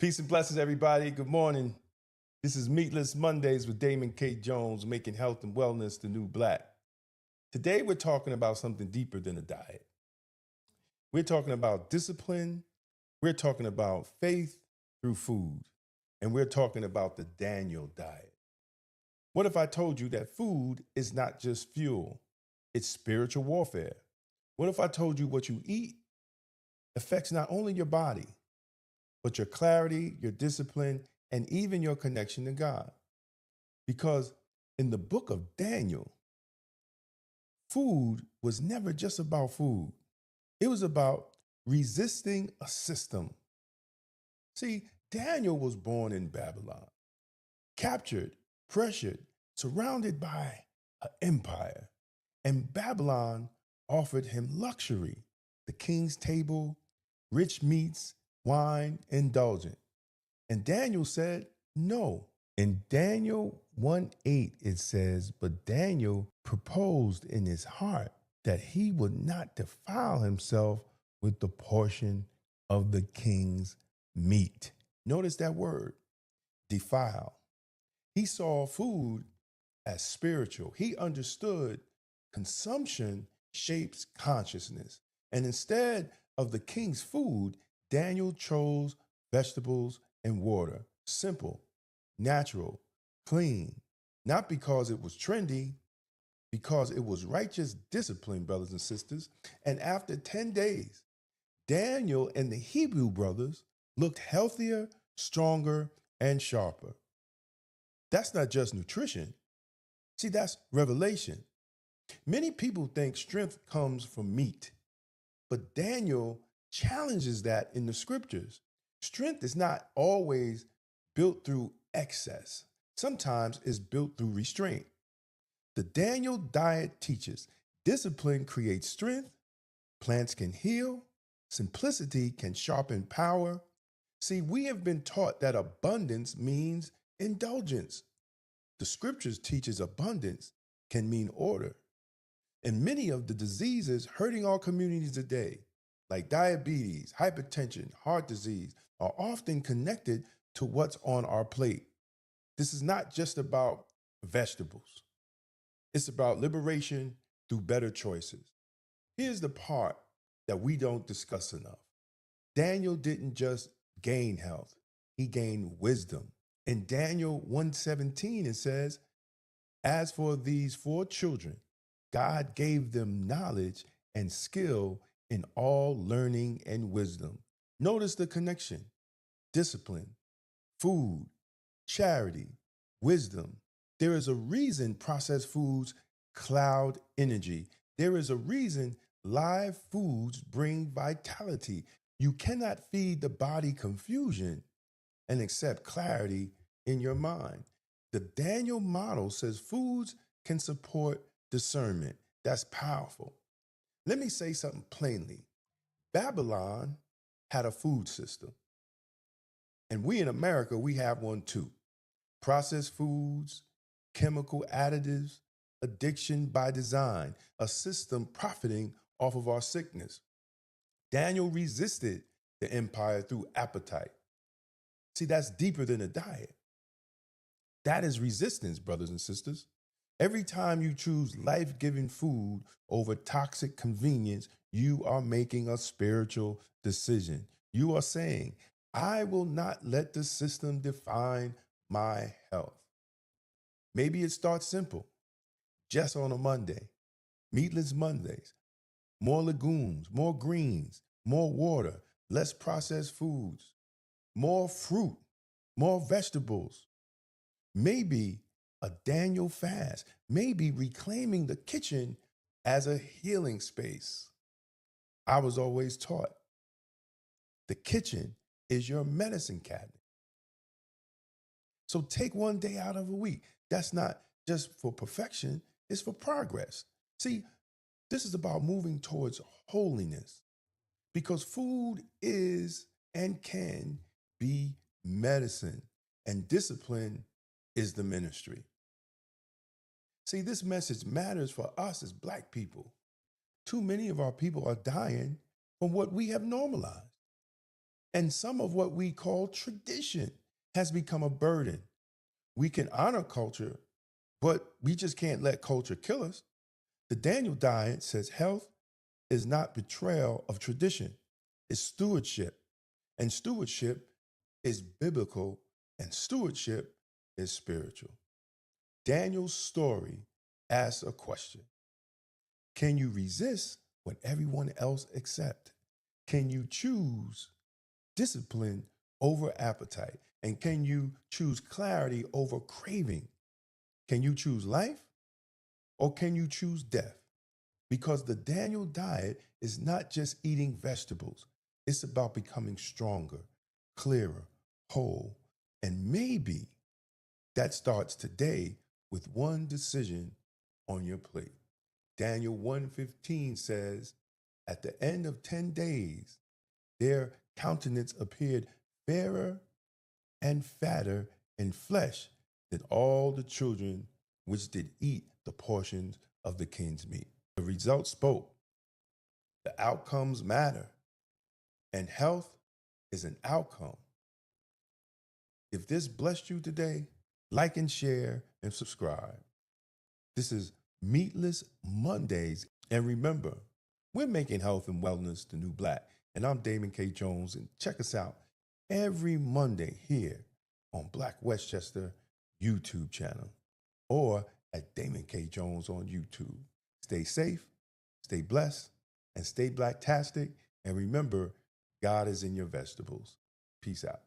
Peace and blessings, everybody. Good morning. This is Meatless Mondays with Damon K. making health and wellness the new black. Today, we're talking about something deeper than a diet. We're talking about discipline. We're talking about faith through food. And we're talking about the Daniel diet. What if I told you that food is not just fuel, it's spiritual warfare? What if I told you what you eat affects not only your body, but your clarity, your discipline, and even your connection to God? Because in the book of Daniel, food was never just about food. It was about resisting a system. See, Daniel was born in Babylon, captured, pressured, surrounded by an empire. And Babylon offered him luxury, the king's table, rich meats, wine, indulgent. And Daniel said, no. In Daniel 1:8, it says, but Daniel proposed in his heart that he would not defile himself with the portion of the king's meat. Notice that word, defile. He saw food as spiritual. He understood consumption shapes consciousness. And instead of the king's food, Daniel chose vegetables and water. Simple, natural, clean. Not because it was trendy, because it was righteous discipline, brothers and sisters. And after 10 days, Daniel and the Hebrew brothers looked healthier, stronger, and sharper. That's not just nutrition. See, that's revelation. Many people think strength comes from meat, but Daniel challenges that in the scriptures. Strength is not always built through excess. Sometimes it's built through restraint. The Daniel diet teaches discipline creates strength, plants can heal, simplicity can sharpen power. See, we have been taught that abundance means indulgence. The scriptures teaches abundance can mean order. And many of the diseases hurting our communities today, like diabetes, hypertension, heart disease, are often connected to what's on our plate. This is not just about vegetables. It's about liberation through better choices. Here's the part that we don't discuss enough. Daniel didn't just gain health, he gained wisdom. In Daniel 1:17, it says, as for these 4 children, God gave them knowledge and skill in all learning and wisdom. Notice the connection: discipline, food, charity, wisdom. There is a reason processed foods cloud energy. There is a reason live foods bring vitality. You cannot feed the body confusion and accept clarity in your mind. The Daniel model says foods can support discernment. That's powerful. Let me say something plainly. Babylon had a food system, and we in America, we have one too. Processed foods, chemical additives, addiction by design, a system profiting off of our sickness. Daniel resisted the empire through appetite. See, that's deeper than a diet. That is resistance, brothers and sisters. Every time you choose life-giving food over toxic convenience, you are making a spiritual decision. You are saying, I will not let the system define my health. Maybe it starts simple, just on a Monday, Meatless Mondays, more legumes, more greens, more water, less processed foods, more fruit, more vegetables. Maybe a Daniel fast, maybe reclaiming the kitchen as a healing space. I was always taught the kitchen is your medicine cabinet. So take one day out of a week. That's not just for perfection, it's for progress. See, this is about moving towards holiness, because food is and can be medicine, and discipline is the ministry. See, this message matters for us as Black people. Too many of our people are dying from what we have normalized. And some of what we call tradition has become a burden. We can honor culture, but we just can't let culture kill us. The Daniel diet says health is not betrayal of tradition, it's stewardship. And stewardship is biblical, and stewardship is spiritual. Daniel's story asks a question. Can you resist when everyone else accepts? Can you choose discipline over appetite? And can you choose clarity over craving? Can you choose life or can you choose death? Because the Daniel diet is not just eating vegetables, it's about becoming stronger, clearer, whole. And maybe that starts today with one decision on your plate. Daniel 1:15 says, at the end of 10 days, their countenance appeared fairer and fatter in flesh than all the children which did eat the portions of the king's meat. The results spoke. The outcomes matter. And health is an outcome. If this blessed you today, like and share and subscribe. This is Meatless Mondays. And remember, we're making health and wellness the new black. And I'm Damon K. Jones. And check us out every Monday here on Black Westchester YouTube channel or at Damon K. Jones on YouTube. Stay safe, stay blessed, and stay blacktastic. And remember, God is in your vegetables. Peace out.